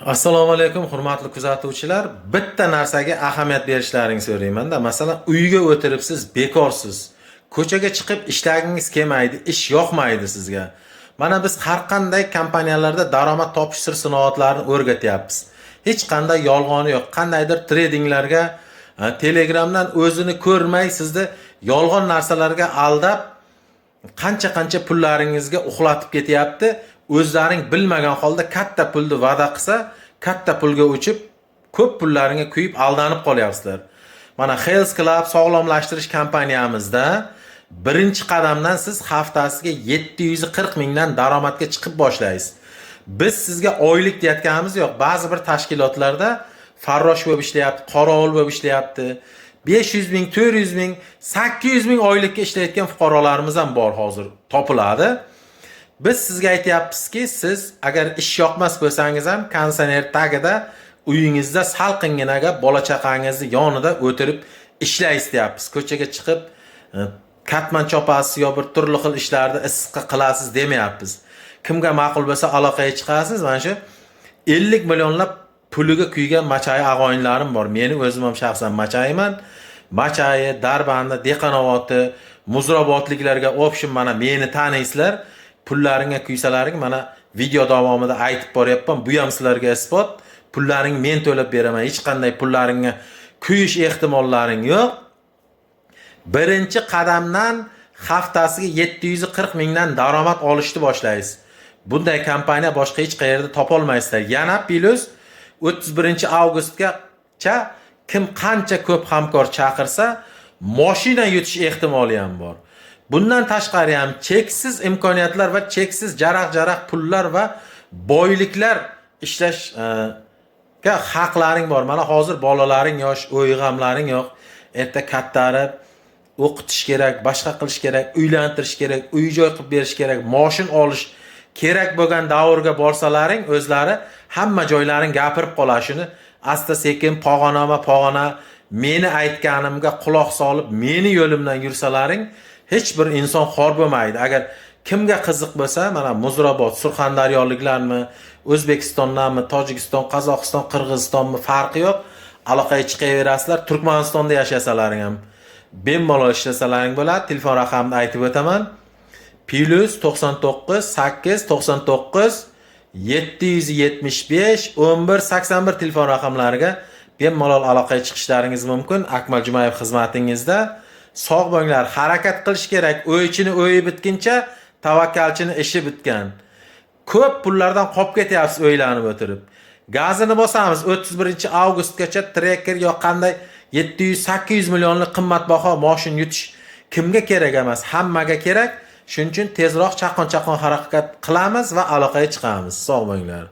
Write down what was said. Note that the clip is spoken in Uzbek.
Assalomu alaykum, hurmatli kuzatuvchilar. Bitta narsaga ahamiyat berishlaringizni so'rayman-da. Masalan, uyga o'tiribsiz, bekorsiz. Ko'chaga chiqib ishlagingiz kelmaydi, ish yoqmaydi sizga. Mana biz har qanday kompaniyalarda daromad topish sir-sinoatlarini o'rgatyapmiz. Hech qanday yolg'oni yo'q. Qandaydir tradinglarga, Telegramdan o'zini ko'rmay sizni yolg'on narsalarga aldab, qancha pullaringizga uxlatib ketyapti. O'zlaring bilmagan holda katta pulni va'da qilsa, katta pulga uchib, ko'p pullaringga kuyib aldanib qolyapsizlar. Mana Health Club sog'lomlashtirish kompaniyamizda birinchi qadamdan siz haftasiga 740 mingdan daromadga chiqib boshlaysiz. Biz sizga oylik deyotganimiz yo'q. Ba'zi bir tashkilotlarda farrosh bo'lib ishlayapti, qorovul bo'lib ishlayapti. 500 ming, 400 ming, 800 ming oylikka ishlayotgan fuqarolarimiz ham bor hozir topiladi. Biz sizga aytyapmizki, siz agar ish yoqmas bo'lsangiz ham konsener tagida uyingizda salqinginaga bola chaqangizni yonida o'tirib ishlaysiz deyapmiz. Ko'chaga chiqib katman chopasiz yo bir turli xil ishlarni issiqqa qilasiz demayapmiz. Kimga ma'qul bo'lsa aloqaga chiqasiz. Mana shu 50 millionlab puliga kuygan Machay ag'oyinlarim bor. Meni o'zim ham shaxsan Machayman. Machayi, Darbandi, Dehqonovoti, Muzrabotliklarga option mana meni taniysizlar. Pullaringga kuysalaring mana video davomida aytib boryapman. Bu ham sizlarga isbot. Pullaring men to'lab beraman. Hech qanday pullaringga kuyish ehtimollaring yo'q. Birinchi qadamdan haftasiga 740 mingdan daromad olishni boshlaysiz. Bunday kompaniya boshqa hech qayerda topa olmaysizlar. Yana plus 31 avgustgacha kim qancha ko'p hamkor chaqirsa, mashina yutish ehtimoli ham bor. Bundan tashqari ham cheksiz imkoniyatlar va cheksiz jaraq pullar va boyliklar ishlashga haqlaring bor. Mana hozir bolalaring yosh, o'yg'amlaring yo'q. Erta kattarib o'qitish kerak, boshqa qilish kerak, uylantirish kerak, uy-joy qilib berish kerak, mashin olish kerak bo'lgan davrga borsalaring, o'zlari hamma joylaring gapirib qolashini asta sekin pog'ona meni aytganimga quloq solib, meni yo'limdan yursalaring, hech bir inson xor bo'lmaydi. Agar kimga qiziq bo'lsa, mana Muzrabot, Surxondaryoliklarmi, O'zbekistondanmi, Tojikiston, Qozog'iston, Qirg'izistonmi farqi yo'q. Aloqaga chiqaverasizlar. Turkmanistonda yashasalaring ham bemalol ishlasalaring bo'ladi. Telefon raqamini aytib o'taman. +99 8 99 775 11 81 telefon raqamlariga bemalol aloqaga chiqishlaringiz mumkin. Akmal Jumayev xizmatingizda. Sog' bo'linglar, harakat qilish kerak. O'ychini o'yi bitguncha, tavakkalchini ishi bitgan. Ko'p pullardan qolib ketyapsiz o'ylanib o'tirib. Gazini bosamiz 31 avgustgacha trekker yo qanday 700-800 millionlik qimmatbaho mashin yutish kimga kerak emas, hammaga kerak. Shuning uchun tezroq chaqon harakat qilamiz va aloqaga chiqamiz. Sog' bo'linglar.